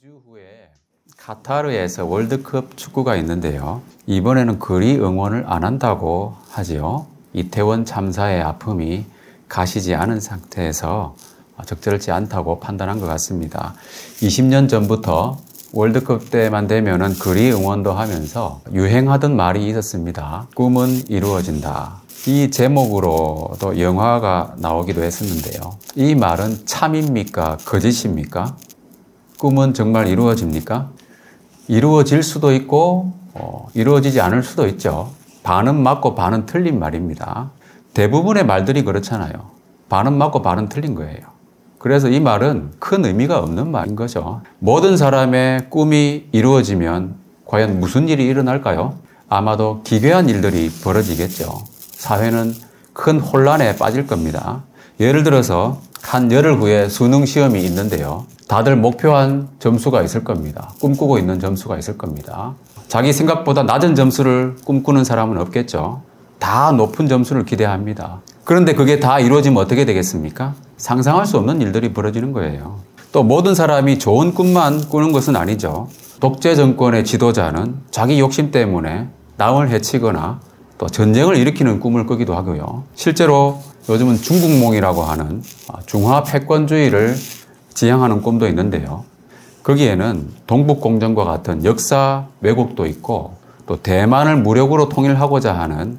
2주 후에 카타르에서 월드컵 축구가 있는데요. 이번에는 그리 응원을 안 한다고 하지요. 이태원 참사의 아픔이 가시지 않은 상태에서 적절치 않다고 판단한 것 같습니다. 20년 전부터 월드컵 때만 되면은 그리 응원도 하면서 유행하던 말이 있었습니다. 꿈은 이루어진다. 이 제목으로도 영화가 나오기도 했었는데요. 이 말은 참입니까? 거짓입니까? 꿈은 정말 이루어집니까? 이루어질 수도 있고 이루어지지 않을 수도 있죠. 반은 맞고 반은 틀린 말입니다. 대부분의 말들이 그렇잖아요. 반은 맞고 반은 틀린 거예요. 그래서 이 말은 큰 의미가 없는 말인 거죠. 모든 사람의 꿈이 이루어지면 과연 무슨 일이 일어날까요? 아마도 기괴한 일들이 벌어지겠죠. 사회는 큰 혼란에 빠질 겁니다. 예를 들어서 한 열흘 후에 수능 시험이 있는데요. 다들 목표한 점수가 있을 겁니다. 꿈꾸고 있는 점수가 있을 겁니다. 자기 생각보다 낮은 점수를 꿈꾸는 사람은 없겠죠. 다 높은 점수를 기대합니다. 그런데 그게 다 이루어지면 어떻게 되겠습니까? 상상할 수 없는 일들이 벌어지는 거예요. 또 모든 사람이 좋은 꿈만 꾸는 것은 아니죠. 독재 정권의 지도자는 자기 욕심 때문에 남을 해치거나 또 전쟁을 일으키는 꿈을 꾸기도 하고요. 실제로 요즘은 중국몽이라고 하는 중화 패권주의를 지향하는 꿈도 있는데요. 거기에는 동북공정과 같은 역사 왜곡도 있고 또 대만을 무력으로 통일하고자 하는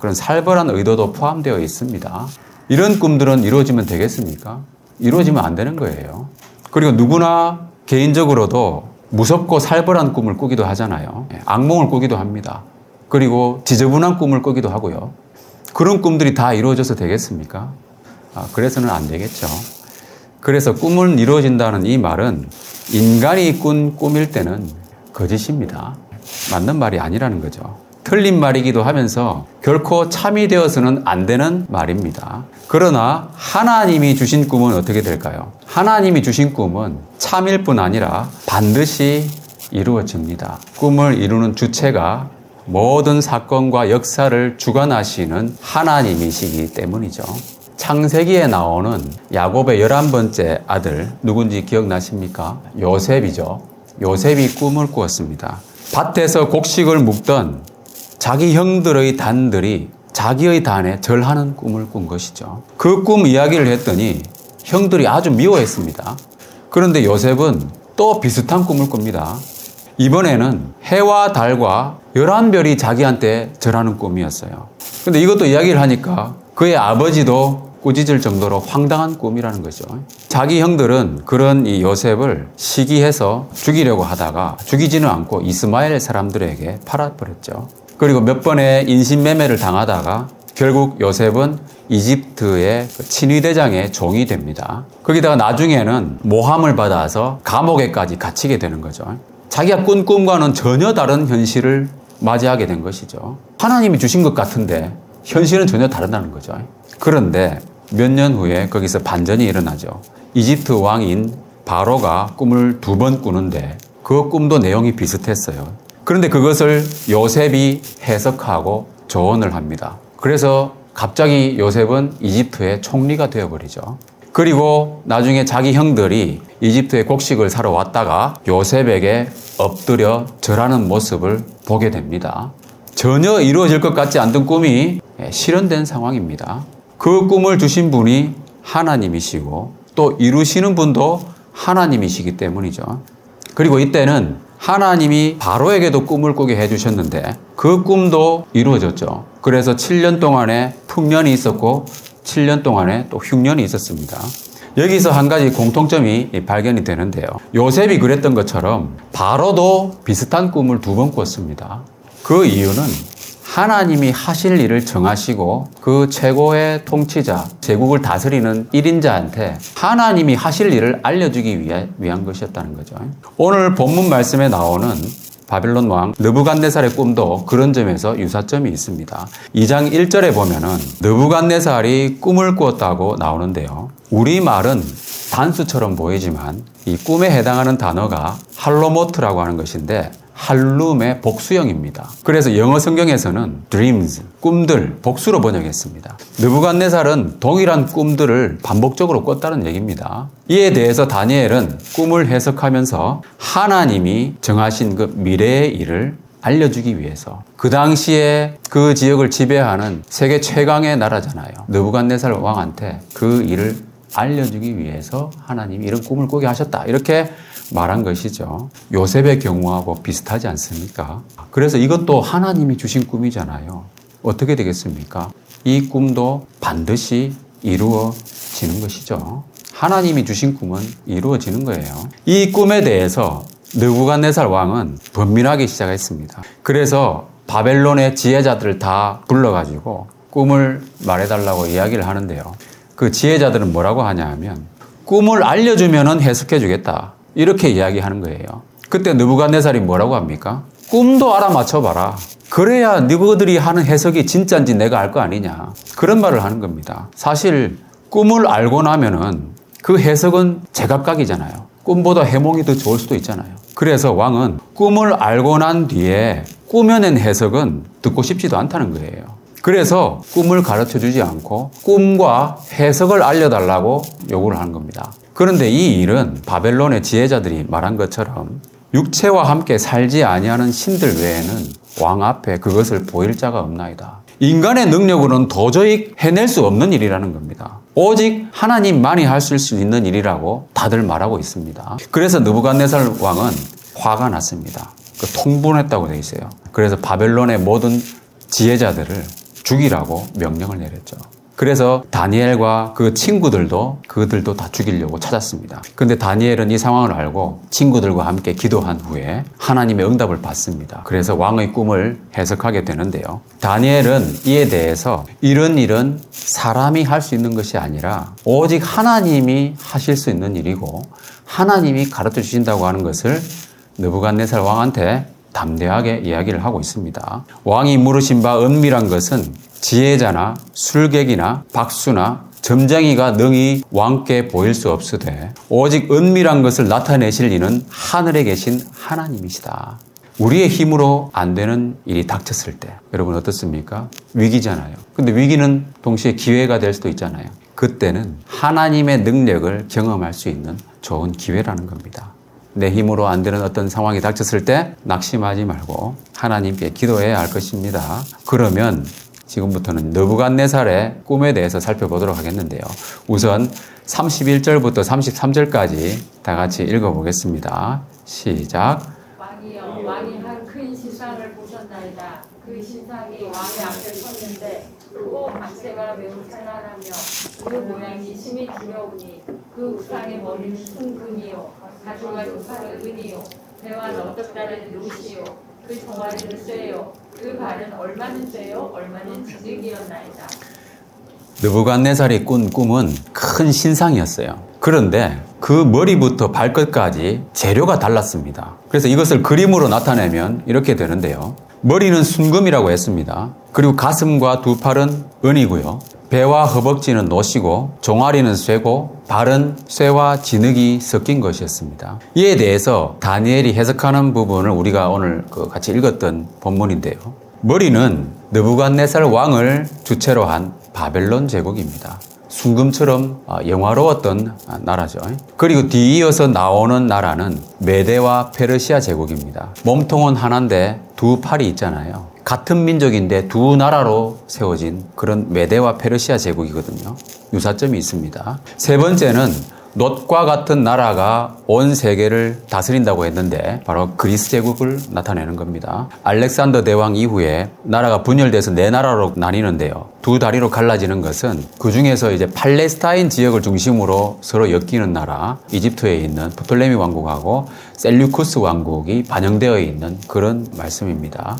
그런 살벌한 의도도 포함되어 있습니다. 이런 꿈들은 이루어지면 되겠습니까? 이루어지면 안 되는 거예요. 그리고 누구나 개인적으로도 무섭고 살벌한 꿈을 꾸기도 하잖아요. 악몽을 꾸기도 합니다. 그리고 지저분한 꿈을 꾸기도 하고요. 그런 꿈들이 다 이루어져서 되겠습니까? 그래서는 안 되겠죠. 그래서 꿈은 이루어진다는 이 말은 인간이 꾼 꿈일 때는 거짓입니다. 맞는 말이 아니라는 거죠. 틀린 말이기도 하면서 결코 참이 되어서는 안 되는 말입니다. 그러나 하나님이 주신 꿈은 어떻게 될까요? 하나님이 주신 꿈은 참일 뿐 아니라 반드시 이루어집니다. 꿈을 이루는 주체가 모든 사건과 역사를 주관하시는 하나님이시기 때문이죠. 창세기에 나오는 야곱의 11번째 아들 누군지 기억나십니까? 요셉이죠. 요셉이 꿈을 꾸었습니다. 밭에서 곡식을 묵던 자기 형들의 단들이 자기의 단에 절하는 꿈을 꾼 것이죠. 그 꿈 이야기를 했더니 형들이 아주 미워했습니다. 그런데 요셉은 또 비슷한 꿈을 꿉니다. 이번에는 해와 달과 11별이 자기한테 절하는 꿈이었어요. 근데 이것도 이야기를 하니까 그의 아버지도 꾸짖을 정도로 황당한 꿈이라는 거죠. 자기 형들은 그런 이 요셉을 시기해서 죽이려고 하다가 죽이지는 않고 이스마엘 사람들에게 팔아버렸죠. 그리고 몇 번의 인신매매를 당하다가 결국 요셉은 이집트의 친위대장의 종이 됩니다. 거기다가 나중에는 모함을 받아서 감옥에까지 갇히게 되는 거죠. 자기가 꾼 꿈과는 전혀 다른 현실을 맞이하게 된 것이죠. 하나님이 주신 것 같은데 현실은 전혀 다르다는 거죠. 그런데 몇 년 후에 거기서 반전이 일어나죠. 이집트 왕인 바로가 꿈을 2번 꾸는데 그 꿈도 내용이 비슷했어요. 그런데 그것을 요셉이 해석하고 조언을 합니다. 그래서 갑자기 요셉은 이집트의 총리가 되어버리죠. 그리고 나중에 자기 형들이 이집트의 곡식을 사러 왔다가 요셉에게 엎드려 절하는 모습을 보게 됩니다. 전혀 이루어질 것 같지 않던 꿈이 실현된 상황입니다. 그 꿈을 주신 분이 하나님이시고 또 이루시는 분도 하나님이시기 때문이죠. 그리고 이때는 하나님이 바로에게도 꿈을 꾸게 해주셨는데 그 꿈도 이루어졌죠. 그래서 7년 동안에 풍년이 있었고 7년 동안에 또 흉년이 있었습니다. 여기서 한 가지 공통점이 발견이 되는데요. 요셉이 그랬던 것처럼 바로도 비슷한 꿈을 2번 꿨습니다. 그 이유는 하나님이 하실 일을 정하시고 그 최고의 통치자, 제국을 다스리는 1인자한테 하나님이 하실 일을 알려주기 위한 것이었다는 거죠. 오늘 본문 말씀에 나오는 바빌론 왕 느부갓네살의 꿈도 그런 점에서 유사점이 있습니다. 2장 1절에 보면은 느부갓네살이 꿈을 꾸었다고 나오는데요. 우리말은 단수처럼 보이지만 이 꿈에 해당하는 단어가 할로모트라고 하는 것인데 할룸의 복수형입니다. 그래서 영어 성경에서는 dreams, 꿈들, 복수로 번역했습니다. 느부갓네살은 동일한 꿈들을 반복적으로 꿨다는 얘기입니다. 이에 대해서 다니엘은 꿈을 해석하면서 하나님이 정하신 그 미래의 일을 알려주기 위해서, 그 당시에 그 지역을 지배하는 세계 최강의 나라잖아요. 느부갓네살 왕한테 그 일을 알려주기 위해서 하나님이 이런 꿈을 꾸게 하셨다, 이렇게 말한 것이죠. 요셉의 경우하고 비슷하지 않습니까? 그래서 이것도 하나님이 주신 꿈이잖아요. 어떻게 되겠습니까? 이 꿈도 반드시 이루어지는 것이죠. 하나님이 주신 꿈은 이루어지는 거예요. 이 꿈에 대해서 느부갓네살 왕은 번민하기 시작했습니다. 그래서 바벨론의 지혜자들을 다 불러가지고 꿈을 말해달라고 이야기를 하는데요. 그 지혜자들은 뭐라고 하냐 하면 꿈을 알려주면 해석해주겠다, 이렇게 이야기하는 거예요. 그때 느부갓네살이 뭐라고 합니까? 꿈도 알아맞혀봐라. 그래야 너희들이 하는 해석이 진짜인지 내가 알 거 아니냐, 그런 말을 하는 겁니다. 사실 꿈을 알고 나면은 그 해석은 제각각이잖아요. 꿈보다 해몽이 더 좋을 수도 있잖아요. 그래서 왕은 꿈을 알고 난 뒤에 꾸며낸 해석은 듣고 싶지도 않다는 거예요. 그래서 꿈을 가르쳐 주지 않고 꿈과 해석을 알려달라고 요구를 하는 겁니다. 그런데 이 일은 바벨론의 지혜자들이 말한 것처럼 육체와 함께 살지 아니하는 신들 외에는 왕 앞에 그것을 보일 자가 없나이다. 인간의 능력으로는 도저히 해낼 수 없는 일이라는 겁니다. 오직 하나님만이 하실 수 있는 일이라고 다들 말하고 있습니다. 그래서 느부갓네살 왕은 화가 났습니다. 통분했다고 되어 있어요. 그래서 바벨론의 모든 지혜자들을 죽이라고 명령을 내렸죠. 그래서 다니엘과 그 친구들도 그들도 다 죽이려고 찾았습니다. 그런데 다니엘은 이 상황을 알고 친구들과 함께 기도한 후에 하나님의 응답을 받습니다. 그래서 왕의 꿈을 해석하게 되는데요. 다니엘은 이에 대해서 이런 일은 사람이 할 수 있는 것이 아니라 오직 하나님이 하실 수 있는 일이고 하나님이 가르쳐 주신다고 하는 것을 느부갓네살 왕한테 담대하게 이야기를 하고 있습니다. 왕이 물으신 바 은밀한 것은 지혜자나 술객이나 박수나 점쟁이가 능히 왕께 보일 수 없으되 오직 은밀한 것을 나타내실 이는 하늘에 계신 하나님이시다. 우리의 힘으로 안 되는 일이 닥쳤을 때 여러분 어떻습니까? 위기잖아요. 근데 위기는 동시에 기회가 될 수도 있잖아요. 그때는 하나님의 능력을 경험할 수 있는 좋은 기회라는 겁니다. 내 힘으로 안 되는 어떤 상황이 닥쳤을 때 낙심하지 말고 하나님께 기도해야 할 것입니다. 그러면 지금부터는 느부갓네살의 꿈에 대해서 살펴보도록 하겠는데요. 우선 31절부터 33절까지 다 같이 읽어보겠습니다. 시작. 왕이여, 왕이 한 큰 신상을 보셨나이다. 그 신상이 왕의 앞에 섰는데 크고 박새가 매우 찬란하며 그 모양이 심히 두려우니 그 우상의 머리는 순금이요 가죽과 조사는 은이요 배와는 어떻다는 롯이요 그 종아리는 쇠요 그 발은 얼마는 쇠요 얼마는 진흙이었나이다. 느부갓네살이 꾼 꿈은 큰 신상이었어요. 그런데 그 머리부터 발끝까지 재료가 달랐습니다. 그래서 이것을 그림으로 나타내면 이렇게 되는데요. 머리는 순금이라고 했습니다. 그리고 가슴과 두 팔은 은이고요. 배와 허벅지는 놋이고 종아리는 쇠고 발은 쇠와 진흙이 섞인 것이었습니다. 이에 대해서 다니엘이 해석하는 부분을 우리가 오늘 같이 읽었던 본문인데요. 머리는 느부갓네살 왕을 주체로 한 바벨론 제국입니다. 순금처럼 영화로웠던 나라죠. 그리고 뒤이어서 나오는 나라는 메데와 페르시아 제국입니다. 몸통은 하나인데 두 팔이 있잖아요. 같은 민족인데 두 나라로 세워진 그런 메데와 페르시아 제국이거든요. 유사점이 있습니다. 세 번째는 놋과 같은 나라가 온 세계를 다스린다고 했는데 바로 그리스 제국을 나타내는 겁니다. 알렉산더 대왕 이후에 나라가 분열돼서 네 나라로 나뉘는데요. 두 다리로 갈라지는 것은 그 중에서 이제 팔레스타인 지역을 중심으로 서로 엮이는 나라, 이집트에 있는 프톨레미 왕국하고 셀류쿠스 왕국이 반영되어 있는 그런 말씀입니다.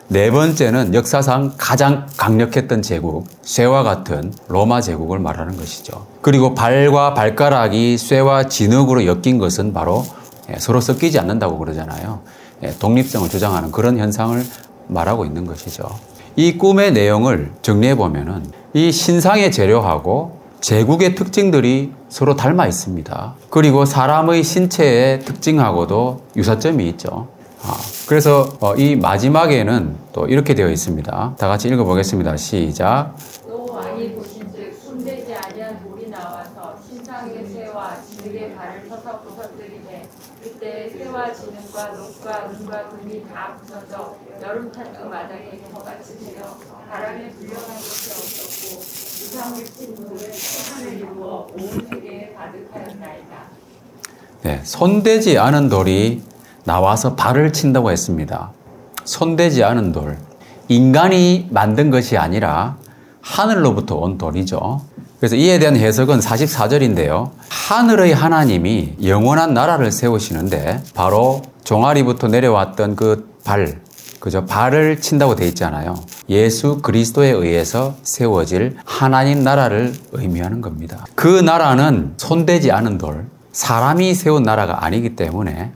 네 번째는 역사상 가장 강력했던 제국, 쇠와 같은 로마 제국을 말하는 것이죠. 그리고 발과 발가락이 쇠와 진흙으로 엮인 것은 바로 서로 섞이지 않는다고 그러잖아요. 독립성을 주장하는 그런 현상을 말하고 있는 것이죠. 이 꿈의 내용을 정리해 보면은 이 신상의 재료하고 제국의 특징들이 서로 닮아 있습니다. 그리고 사람의 신체의 특징하고도 유사점이 있죠. 그래서 이 마지막에는 또 이렇게 되어 있습니다. 다 같이 읽어보겠습니다. 시작. 또 왕이 보신즉 손대지 아니한 돌이 나와서 신상의 새와 진흙의 발을 서서 부서뜨리되 그때 새와 진흙과 녹과 은과 금이 다 부서져 여름찬 그 마당에 저같이 되어 바람에 불려간 것이 없었고 이상을 친 돌은 하늘 이루어 온 세계에 가득하였나이다. 네, 손대지 않은 돌이 나와서 발을 친다고 했습니다. 손대지 않은 돌. 인간이 만든 것이 아니라 하늘로부터 온 돌이죠. 그래서 이에 대한 해석은 44절인데요. 하늘의 하나님이 영원한 나라를 세우시는데 바로 종아리부터 내려왔던 그 발, 그죠? 발을 친다고 되어 있잖아요. 예수 그리스도에 의해서 세워질 하나님 나라를 의미하는 겁니다. 그 나라는 손대지 않은 돌, 사람이 세운 나라가 아니기 때문에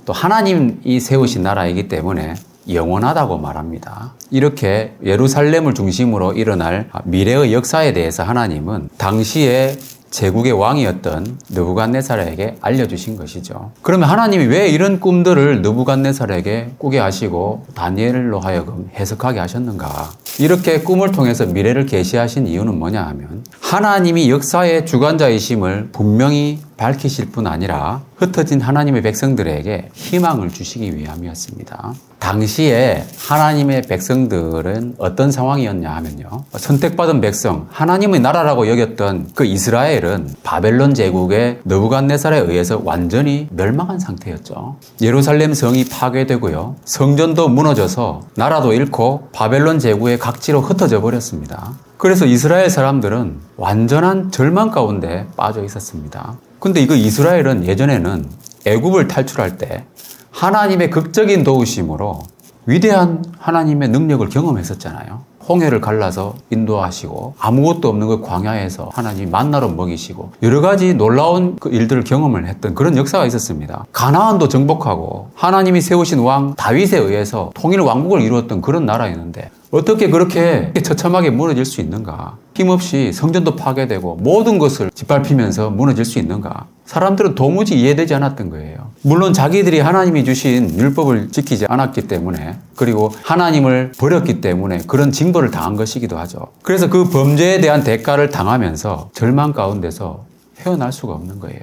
또 하나님이 세우신 나라이기 때문에 영원하다고 말합니다. 이렇게 예루살렘을 중심으로 일어날 미래의 역사에 대해서 하나님은 당시에 제국의 왕이었던 느부갓네살에게 알려주신 것이죠. 그러면 하나님이 왜 이런 꿈들을 느부갓네살에게 꾸게 하시고 다니엘로 하여금 해석하게 하셨는가? 이렇게 꿈을 통해서 미래를 계시하신 이유는 뭐냐 하면 하나님이 역사의 주관자이심을 분명히 밝히실 뿐 아니라 흩어진 하나님의 백성들에게 희망을 주시기 위함이었습니다. 당시에 하나님의 백성들은 어떤 상황이었냐 하면요. 선택받은 백성, 하나님의 나라라고 여겼던 그 이스라엘은 바벨론 제국의 느부갓네살에 의해서 완전히 멸망한 상태였죠. 예루살렘 성이 파괴되고요. 성전도 무너져서 나라도 잃고 바벨론 제국의 각지로 흩어져 버렸습니다. 그래서 이스라엘 사람들은 완전한 절망 가운데 빠져 있었습니다. 근데 이거 이스라엘은 예전에는 애굽을 탈출할 때 하나님의 극적인 도우심으로 위대한 하나님의 능력을 경험했었잖아요. 홍해를 갈라서 인도하시고 아무것도 없는 그 광야에서 하나님이 만나로 먹이시고 여러 가지 놀라운 그 일들을 경험을 했던 그런 역사가 있었습니다. 가나안도 정복하고 하나님이 세우신 왕 다윗에 의해서 통일 왕국을 이루었던 그런 나라였는데 어떻게 그렇게 처참하게 무너질 수 있는가? 힘없이 성전도 파괴되고 모든 것을 짓밟히면서 무너질 수 있는가? 사람들은 도무지 이해되지 않았던 거예요. 물론 자기들이 하나님이 주신 율법을 지키지 않았기 때문에 그리고 하나님을 버렸기 때문에 그런 징벌을 당한 것이기도 하죠. 그래서 그 범죄에 대한 대가를 당하면서 절망 가운데서 헤어날 수가 없는 거예요.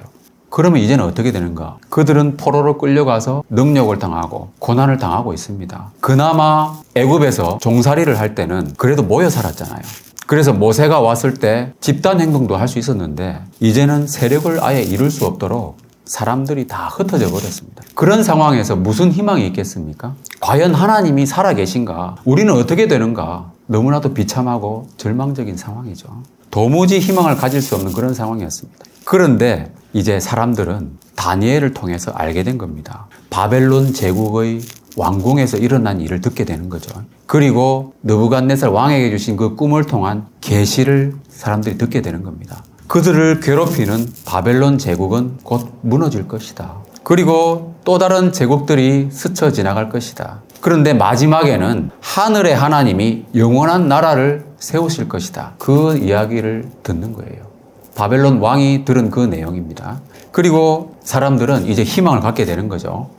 그러면 이제는 어떻게 되는가? 그들은 포로로 끌려가서 능욕을 당하고 고난을 당하고 있습니다. 그나마 애굽에서 종살이를 할 때는 그래도 모여 살았잖아요. 그래서 모세가 왔을 때 집단 행동도 할 수 있었는데 이제는 세력을 아예 이룰 수 없도록 사람들이 다 흩어져 버렸습니다. 그런 상황에서 무슨 희망이 있겠습니까? 과연 하나님이 살아계신가? 우리는 어떻게 되는가? 너무나도 비참하고 절망적인 상황이죠. 도무지 희망을 가질 수 없는 그런 상황이었습니다. 그런데 이제 사람들은 다니엘을 통해서 알게 된 겁니다. 바벨론 제국의 왕궁에서 일어난 일을 듣게 되는 거죠. 그리고 느부갓네살 왕에게 주신 그 꿈을 통한 계시를 사람들이 듣게 되는 겁니다. 그들을 괴롭히는 바벨론 제국은 곧 무너질 것이다. 그리고 또 다른 제국들이 스쳐 지나갈 것이다. 그런데 마지막에는 하늘의 하나님이 영원한 나라를 세우실 것이다. 그 이야기를 듣는 거예요. 바벨론 왕이 들은 그 내용입니다. 그리고 사람들은 이제 희망을 갖게 되는 거죠.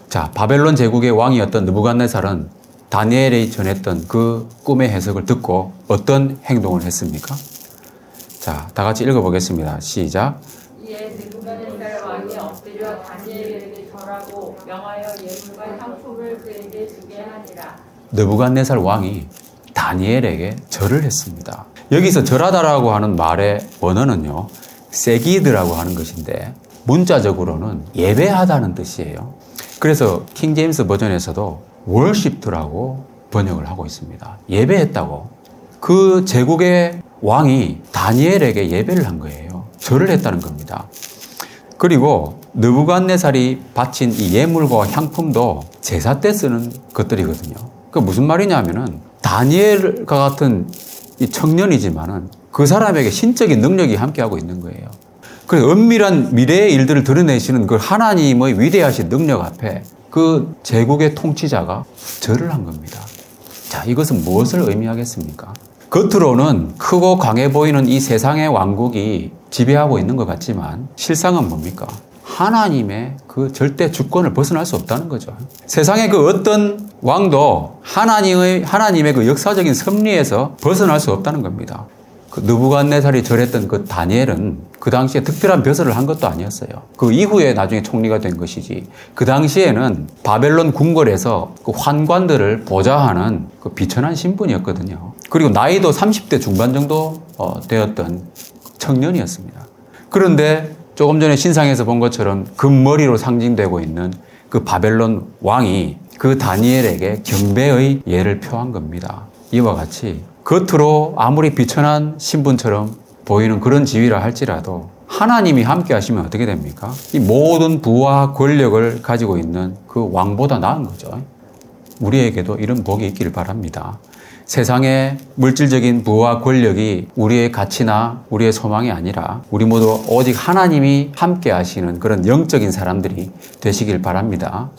자, 바벨론 제국의 왕이었던 느부갓네살은 다니엘이 전했던 그 꿈의 해석을 듣고 어떤 행동을 했습니까? 자, 다 같이 읽어보겠습니다. 시작. 이에 느부갓네살 왕이 엎드려 다니엘에게 절하고 명하여 예물과 향품을 그에게 주게 하니라. 느부갓네살 왕이 다니엘에게 절을 했습니다. 여기서 절하다라고 하는 말의 원어는요, 세기드라고 하는 것인데 문자적으로는 예배하다는 뜻이에요. 그래서 킹 제임스 버전에서도 worshiped라고 번역을 하고 있습니다. 예배했다고. 그 제국의 왕이 다니엘에게 예배를 한 거예요. 절을 했다는 겁니다. 그리고 느부갓네살이 바친 이 예물과 향품도 제사 때 쓰는 것들이거든요. 그 무슨 말이냐면은 다니엘과 같은 이 청년이지만은 그 사람에게 신적인 능력이 함께하고 있는 거예요. 그래서 은밀한 미래의 일들을 드러내시는 그 하나님의 위대하신 능력 앞에 그 제국의 통치자가 절을 한 겁니다. 자, 이것은 무엇을 의미하겠습니까? 겉으로는 크고 강해 보이는 이 세상의 왕국이 지배하고 있는 것 같지만 실상은 뭡니까? 하나님의 그 절대 주권을 벗어날 수 없다는 거죠. 세상의 그 어떤 왕도 하나님의 그 역사적인 섭리에서 벗어날 수 없다는 겁니다. 그 느부갓네살이 절했던 그 다니엘은 그 당시에 특별한 벼슬을 한 것도 아니었어요. 그 이후에 나중에 총리가 된 것이지. 그 당시에는 바벨론 궁궐에서 그 환관들을 보좌하는 그 비천한 신분이었거든요. 그리고 나이도 30대 중반 정도 되었던 청년이었습니다. 그런데 조금 전에 신상에서 본 것처럼 금머리로 상징되고 있는 그 바벨론 왕이 그 다니엘에게 경배의 예를 표한 겁니다. 이와 같이 겉으로 아무리 비천한 신분처럼 보이는 그런 지위라 할지라도 하나님이 함께 하시면 어떻게 됩니까? 이 모든 부와 권력을 가지고 있는 그 왕보다 나은 거죠. 우리에게도 이런 복이 있기를 바랍니다. 세상의 물질적인 부와 권력이 우리의 가치나 우리의 소망이 아니라 우리 모두 오직 하나님이 함께 하시는 그런 영적인 사람들이 되시길 바랍니다.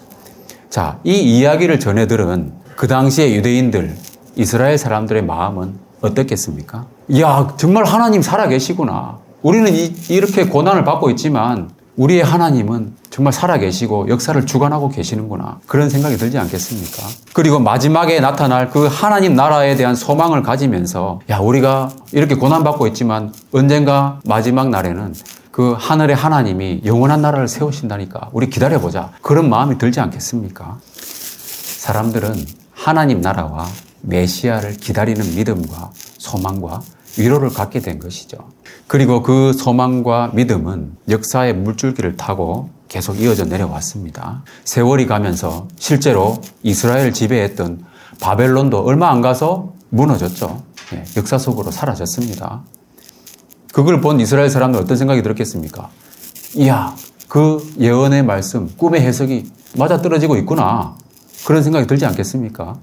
자, 이 이야기를 전해 들은 그 당시의 유대인들, 이스라엘 사람들의 마음은 어떻겠습니까? 이야, 정말 하나님 살아계시구나. 우리는 이렇게 고난을 받고 있지만 우리의 하나님은 정말 살아계시고 역사를 주관하고 계시는구나. 그런 생각이 들지 않겠습니까? 그리고 마지막에 나타날 그 하나님 나라에 대한 소망을 가지면서 야, 우리가 이렇게 고난받고 있지만 언젠가 마지막 날에는 그 하늘의 하나님이 영원한 나라를 세우신다니까 우리 기다려보자. 그런 마음이 들지 않겠습니까? 사람들은 하나님 나라와 메시아를 기다리는 믿음과 소망과 위로를 갖게 된 것이죠. 그리고 그 소망과 믿음은 역사의 물줄기를 타고 계속 이어져 내려왔습니다. 세월이 가면서 실제로 이스라엘 지배했던 바벨론도 얼마 안 가서 무너졌죠. 역사 속으로 사라졌습니다. 그걸 본 이스라엘 사람들 어떤 생각이 들었겠습니까? 이야, 그 예언의 말씀, 꿈의 해석이 맞아떨어지고 있구나. 그런 생각이 들지 않겠습니까?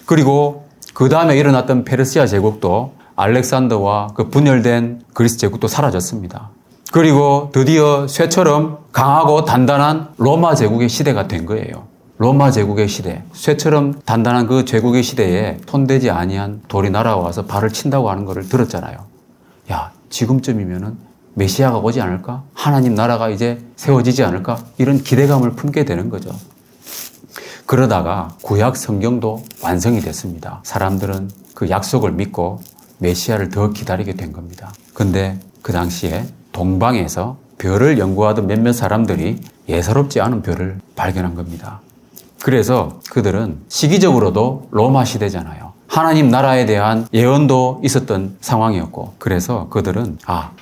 그리고 그 다음에 일어났던 페르시아 제국도 알렉산더와 그 분열된 그리스 제국도 사라졌습니다. 그리고 드디어 쇠처럼 강하고 단단한 로마 제국의 시대가 된 거예요. 로마 제국의 시대, 쇠처럼 단단한 그 제국의 시대에 손대지 아니한 돌이 날아와서 발을 친다고 하는 것을 들었잖아요. 야, 지금쯤이면은 메시아가 오지 않을까? 하나님 나라가 이제 세워지지 않을까? 이런 기대감을 품게 되는 거죠. 그러다가 구약 성경도 완성이 됐습니다. 사람들은 그 약속을 믿고 메시아를 더 기다리게 된 겁니다. 근데 그 당시에 동방에서 별을 연구하던 몇몇 사람들이 예사롭지 않은 별을 발견한 겁니다. 그래서 그들은 시기적으로도 로마 시대잖아요. 하나님 나라에 대한 예언도 있었던 상황이었고, 그래서 그들은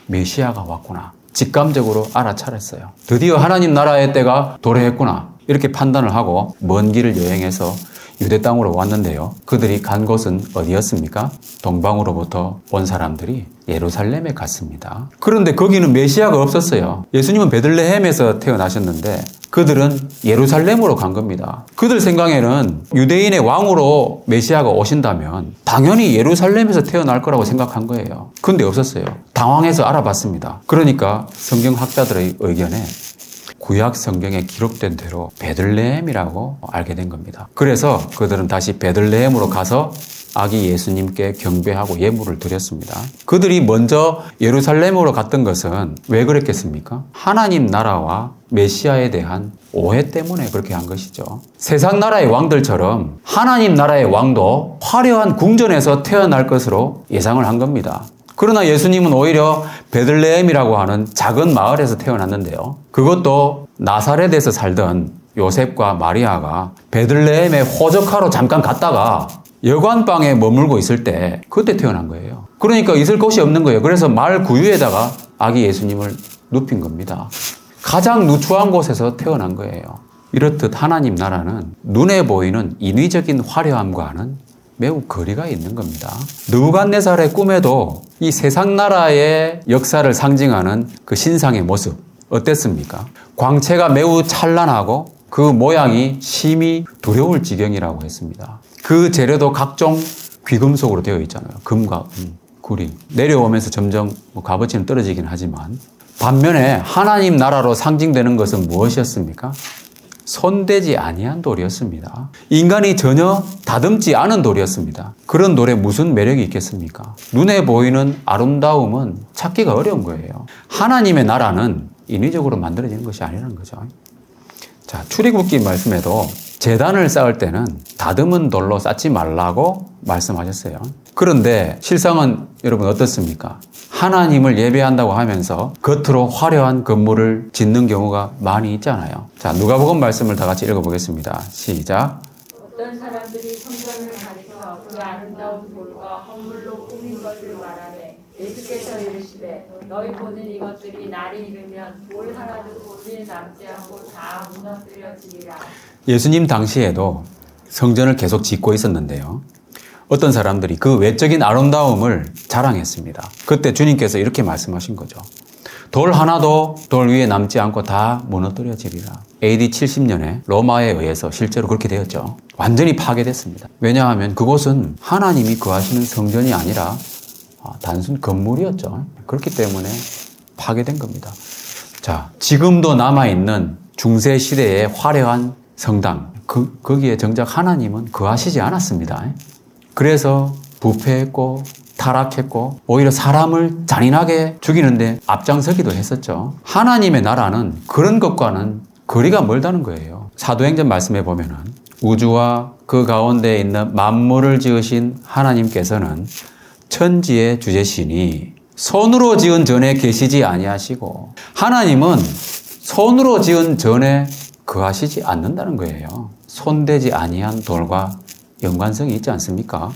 메시아가 왔구나. 직감적으로 알아차렸어요. 드디어 하나님 나라의 때가 도래했구나. 이렇게 판단을 하고 먼 길을 여행해서 유대 땅으로 왔는데요. 그들이 간 곳은 어디였습니까? 동방으로부터 온 사람들이 예루살렘에 갔습니다. 그런데 거기는 메시아가 없었어요. 예수님은 베들레헴에서 태어나셨는데 그들은 예루살렘으로 간 겁니다. 그들 생각에는 유대인의 왕으로 메시아가 오신다면 당연히 예루살렘에서 태어날 거라고 생각한 거예요. 근데 없었어요. 당황해서 알아봤습니다. 그러니까 성경학자들의 의견에 구약 성경에 기록된 대로 베들레헴이라고 알게 된 겁니다. 그래서 그들은 다시 베들레헴으로 가서 아기 예수님께 경배하고 예물을 드렸습니다. 그들이 먼저 예루살렘으로 갔던 것은 왜 그랬겠습니까? 하나님 나라와 메시아에 대한 오해 때문에 그렇게 한 것이죠. 세상 나라의 왕들처럼 하나님 나라의 왕도 화려한 궁전에서 태어날 것으로 예상을 한 겁니다. 그러나 예수님은 오히려 베들레헴이라고 하는 작은 마을에서 태어났는데요. 그것도 나사렛에서 살던 요셉과 마리아가 베들레헴에 호적하러 잠깐 갔다가 여관방에 머물고 있을 때 그때 태어난 거예요. 그러니까 있을 곳이 없는 거예요. 그래서 마을 구유에다가 아기 예수님을 눕힌 겁니다. 가장 누추한 곳에서 태어난 거예요. 이렇듯 하나님 나라는 눈에 보이는 인위적인 화려함과는 매우 거리가 있는 겁니다. 느부갓네살의 꿈에도 이 세상 나라의 역사를 상징하는 그 신상의 모습 어땠습니까? 광채가 매우 찬란하고 그 모양이 심히 두려울 지경이라고 했습니다. 그 재료도 각종 귀금속으로 되어 있잖아요. 금과 구리. 내려오면서 점점 값어치는 떨어지긴 하지만 반면에 하나님 나라로 상징되는 것은 무엇이었습니까? 손대지 아니한 돌이었습니다. 인간이 전혀 다듬지 않은 돌이었습니다. 그런 돌에 무슨 매력이 있겠습니까? 눈에 보이는 아름다움은 찾기가 어려운 거예요. 하나님의 나라는 인위적으로 만들어지는 것이 아니라는 거죠. 자, 출애굽기 말씀에도 제단을 쌓을 때는 다듬은 돌로 쌓지 말라고 말씀하셨어요. 그런데 실상은 여러분 어떻습니까? 하나님을 예배한다고 하면서 겉으로 화려한 건물을 짓는 경우가 많이 있잖아요. 자, 누가복음 말씀을 다 같이 읽어보겠습니다. 시작. 어떤 사람들이 성전을 가리켜 그 아름다운 돌과 헌물로 꾸민 것을 말하되 예수께서 이르시되 너희 보는 이것들이 날이 이르면 돌 하나도 고지에 남지 않고 다 무너뜨려지리라. 예수님 당시에도 성전을 계속 짓고 있었는데요. 어떤 사람들이 그 외적인 아름다움을 자랑했습니다. 그때 주님께서 이렇게 말씀하신 거죠. 돌 하나도 돌 위에 남지 않고 다 무너뜨려지리라. AD 70년에 로마에 의해서 실제로 그렇게 되었죠. 완전히 파괴됐습니다. 왜냐하면 그곳은 하나님이 거하시는 성전이 아니라 단순 건물이었죠. 그렇기 때문에 파괴된 겁니다. 자, 지금도 남아있는 중세시대의 화려한 성당, 거기에 정작 하나님은 거하시지 않았습니다. 그래서 부패했고 타락했고 오히려 사람을 잔인하게 죽이는데 앞장서기도 했었죠. 하나님의 나라는 그런 것과는 거리가 멀다는 거예요. 사도행전 말씀에 보면은 우주와 그 가운데 있는 만물을 지으신 하나님께서는 천지의 주제시니 손으로 지은 전에 계시지 아니하시고, 하나님은 손으로 지은 전에 거하시지 않는다는 거예요. 손대지 아니한 돌과 연관성이 있지 않습니까?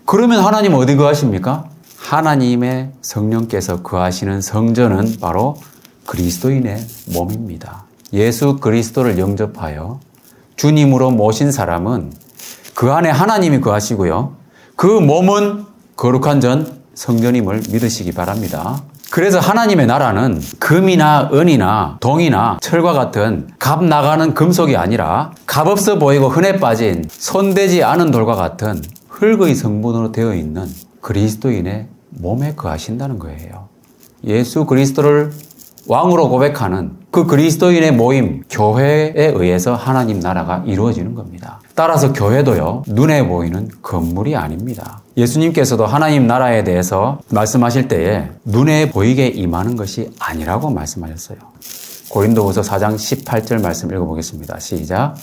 그러면 하나님 어디 거하십니까? 하나님의 성령께서 거하시는 성전은 바로 그리스도인의 몸입니다. 예수 그리스도를 영접하여 주님으로 모신 사람은 그 안에 하나님이 거하시고요. 그 몸은 거룩한 전 성전임을 믿으시기 바랍니다. 그래서 하나님의 나라는 금이나 은이나 동이나 철과 같은 값 나가는 금속이 아니라 값없어 보이고 흔해 빠진 손대지 않은 돌과 같은 흙의 성분으로 되어 있는 그리스도인의 몸에 거하신다는 거예요. 예수 그리스도를 왕으로 고백하는 그 그리스도인의 모임, 교회에 의해서 하나님 나라가 이루어지는 겁니다. 따라서 교회도요, 눈에 보이는 건물이 아닙니다. 예수님께서도 하나님 나라에 대해서 말씀하실 때에 눈에 보이게 임하는 것이 아니라고 말씀하셨어요. 고린도후서 4장 18절 말씀 읽어보겠습니다. 시작.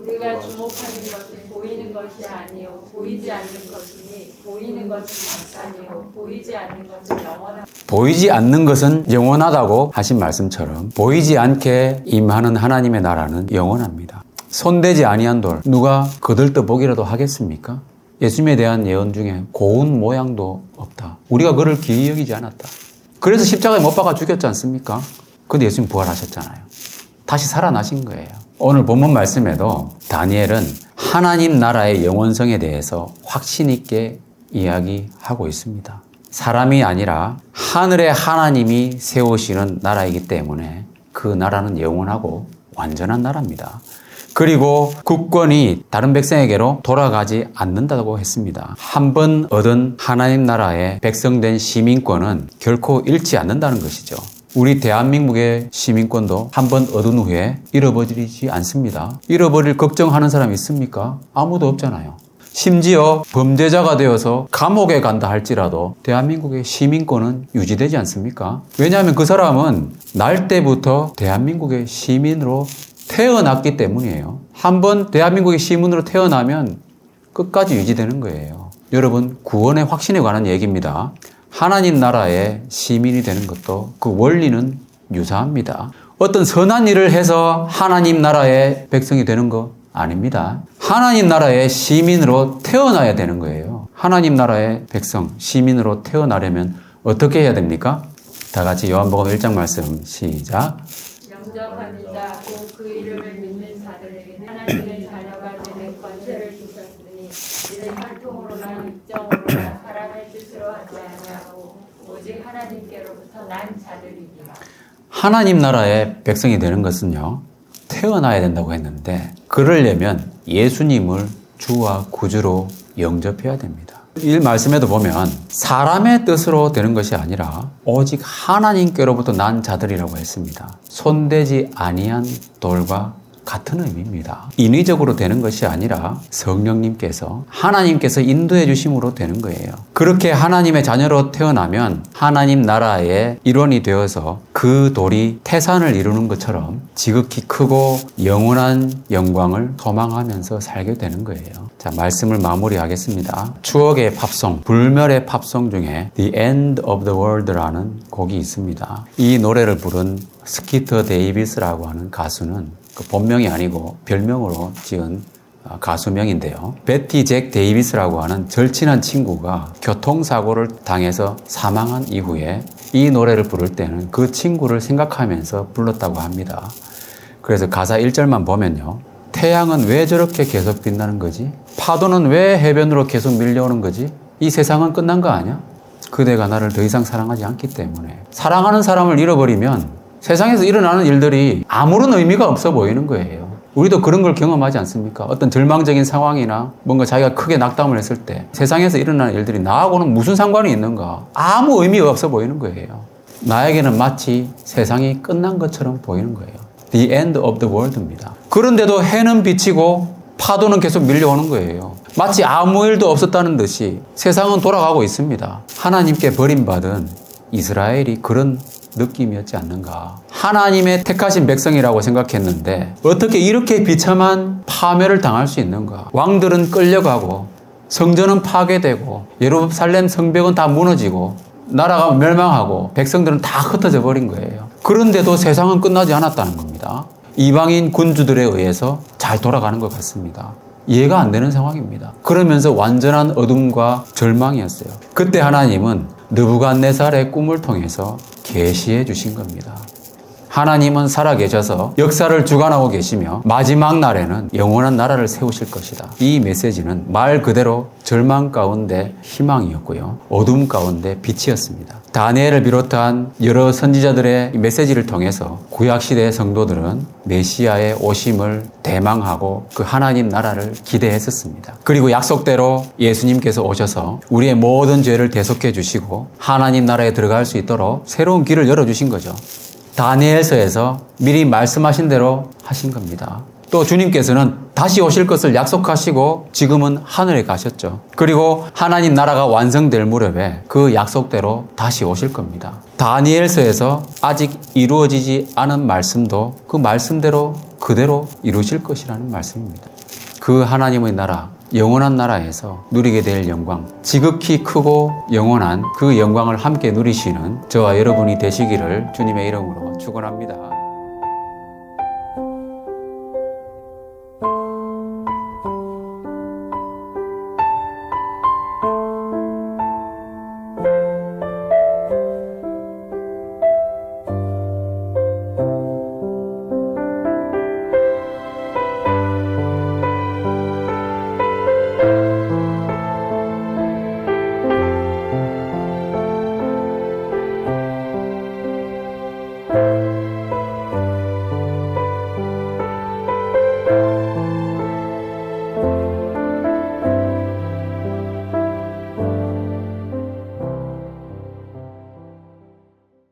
우리가 주목하는 것은 보이는 것이 아니요 보이지 않는 것이니 보이는 것은 잠깐이요 보이지 않는 것은 영원하다. 보이지 않는 것은 영원하다고 하신 말씀처럼 보이지 않게 임하는 하나님의 나라는 영원합니다. 손대지 아니한 돌, 누가 거들떠보기라도 하겠습니까? 예수님에 대한 예언 중에 고운 모양도 없다. 우리가 그를 기이 여기지 않았다. 그래서 십자가에 못 박아 죽였지 않습니까? 근데 예수님 부활하셨잖아요. 다시 살아나신 거예요. 오늘 본문 말씀에도 다니엘은 하나님 나라의 영원성에 대해서 확신 있게 이야기하고 있습니다. 사람이 아니라 하늘의 하나님이 세우시는 나라이기 때문에 그 나라는 영원하고 완전한 나라입니다. 그리고 국권이 다른 백성에게로 돌아가지 않는다고 했습니다. 한 번 얻은 하나님 나라의 백성된 시민권은 결코 잃지 않는다는 것이죠. 우리 대한민국의 시민권도 한 번 얻은 후에 잃어버리지 않습니다. 잃어버릴 걱정하는 사람이 있습니까? 아무도 없잖아요. 심지어 범죄자가 되어서 감옥에 간다 할지라도 대한민국의 시민권은 유지되지 않습니까? 왜냐하면 그 사람은 날 때부터 대한민국의 시민으로 태어났기 때문이에요. 한번 대한민국의 시민으로 태어나면 끝까지 유지되는 거예요. 여러분, 구원의 확신에 관한 얘기입니다. 하나님 나라의 시민이 되는 것도 그 원리는 유사합니다. 어떤 선한 일을 해서 하나님 나라의 백성이 되는 거 아닙니다. 하나님 나라의 시민으로 태어나야 되는 거예요. 하나님 나라의 백성, 시민으로 태어나려면 어떻게 해야 됩니까? 다 같이 요한복음 1장 말씀 시작. 영접하는 자, 곧 그 이름을 믿는 자들에게는 하나님의 자녀가 되는 권세를 주셨으니 이는 혈통으로나 육정으로나 사람의 뜻으로 하지 아니하고 오직 하나님께로부터 난 자들이니라. 하나님 나라의 백성이 되는 것은요, 태어나야 된다고 했는데 그러려면 예수님을 주와 구주로 영접해야 됩니다. 이 말씀에도 보면 사람의 뜻으로 되는 것이 아니라 오직 하나님께로부터 난 자들이라고 했습니다. 손대지 아니한 돌과 같은 의미입니다. 인위적으로 되는 것이 아니라 성령님께서 하나님께서 인도해 주심으로 되는 거예요. 그렇게 하나님의 자녀로 태어나면 하나님 나라의 일원이 되어서 그 돌이 태산을 이루는 것처럼 지극히 크고 영원한 영광을 소망하면서 살게 되는 거예요. 자, 말씀을 마무리하겠습니다. 추억의 팝송, 불멸의 팝송 중에 The End of the World라는 곡이 있습니다. 이 노래를 부른 스키터 데이비스라고 하는 가수는 그 본명이 아니고 별명으로 지은 가수명인데요. 베티 잭 데이비스라고 하는 절친한 친구가 교통사고를 당해서 사망한 이후에 이 노래를 부를 때는 그 친구를 생각하면서 불렀다고 합니다. 그래서 가사 1절만 보면요. 태양은 왜 저렇게 계속 빛나는 거지? 파도는 왜 해변으로 계속 밀려오는 거지? 이 세상은 끝난 거 아니야? 그대가 나를 더 이상 사랑하지 않기 때문에. 사랑하는 사람을 잃어버리면 세상에서 일어나는 일들이 아무런 의미가 없어 보이는 거예요. 우리도 그런 걸 경험하지 않습니까? 어떤 절망적인 상황이나 뭔가 자기가 크게 낙담을 했을 때 세상에서 일어나는 일들이 나하고는 무슨 상관이 있는가? 아무 의미가 없어 보이는 거예요. 나에게는 마치 세상이 끝난 것처럼 보이는 거예요. The end of the world입니다. 그런데도 해는 비치고 파도는 계속 밀려오는 거예요. 마치 아무 일도 없었다는 듯이 세상은 돌아가고 있습니다. 하나님께 버림받은 이스라엘이 그런 느낌이었지 않는가. 하나님의 택하신 백성이라고 생각했는데 어떻게 이렇게 비참한 파멸을 당할 수 있는가. 왕들은 끌려가고 성전은 파괴되고 예루살렘 성벽은 다 무너지고 나라가 멸망하고 백성들은 다 흩어져 버린 거예요. 그런데도 세상은 끝나지 않았다는 겁니다. 이방인 군주들에 의해서 잘 돌아가는 것 같습니다. 이해가 안 되는 상황입니다. 그러면서 완전한 어둠과 절망이었어요. 그때 하나님은 느부갓네살의 꿈을 통해서 계시해 주신 겁니다. 하나님은 살아계셔서 역사를 주관하고 계시며 마지막 날에는 영원한 나라를 세우실 것이다. 이 메시지는 말 그대로 절망 가운데 희망이었고요. 어둠 가운데 빛이었습니다. 다니엘을 비롯한 여러 선지자들의 메시지를 통해서 구약시대의 성도들은 메시아의 오심을 대망하고 그 하나님 나라를 기대했었습니다. 그리고 약속대로 예수님께서 오셔서 우리의 모든 죄를 대속해 주시고 하나님 나라에 들어갈 수 있도록 새로운 길을 열어주신 거죠. 다니엘서에서 미리 말씀하신 대로 하신 겁니다. 또 주님께서는 다시 오실 것을 약속하시고 지금은 하늘에 가셨죠. 그리고 하나님 나라가 완성될 무렵에 그 약속대로 다시 오실 겁니다. 다니엘서에서 아직 이루어지지 않은 말씀도 그 말씀대로 그대로 이루실 것이라는 말씀입니다. 그 하나님의 나라, 영원한 나라에서 누리게 될 영광, 지극히 크고 영원한 그 영광을 함께 누리시는 저와 여러분이 되시기를 주님의 이름으로 축원합니다.